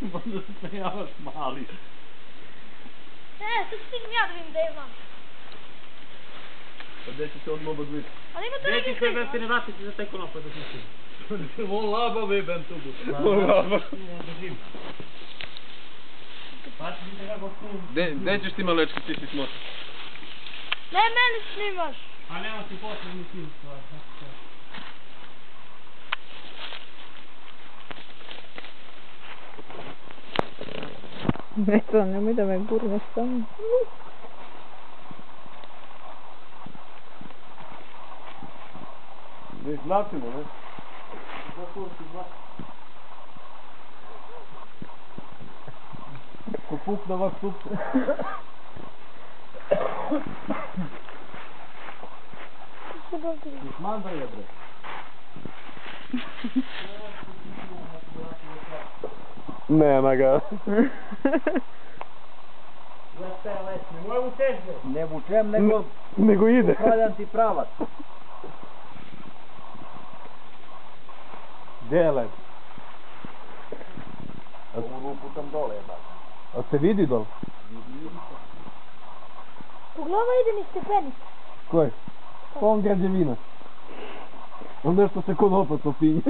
Možda se smijavaš mali. Sad stignem ja da vidim da imam. Pa gdje će se odmah obodviti? Ali ima to Gdje neki ti se slično. ben ti ne vratiš za taj konop, pa da ti Von labave ben tu bu. Ne držim. Pa ti ne kako kum. Gdje ćeš ti malečki, ti si smota? Ne, meni snimaš. A nema ti potrebni film stvar. Ne to, nemoj da me gurneš samo. Da ih znatimo, ne? Ko pukne ovak supce. Mandar je bre. Nema ga. Moje vučeš bre. Ne vučem, Nego ide. upravljam ti pravac. Gdje je lev? Ovu ruku tam dole je baš. A se vidi dol? U glava ide mi stepenik. Koji? On građevina. On nešto se kod opac opinje.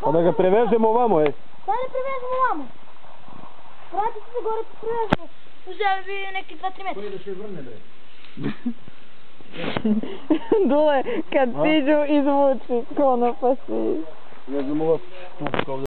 Pa da ga prevežemo ovamo, ej. Daj ne prevezemo ovamo. Vratite se gore pa prevezemo. Uzeli bi neki 2-3 metra. Koji da se vrne bre? Dule, kad siđu izvuči konopa si. Ne znam ovo.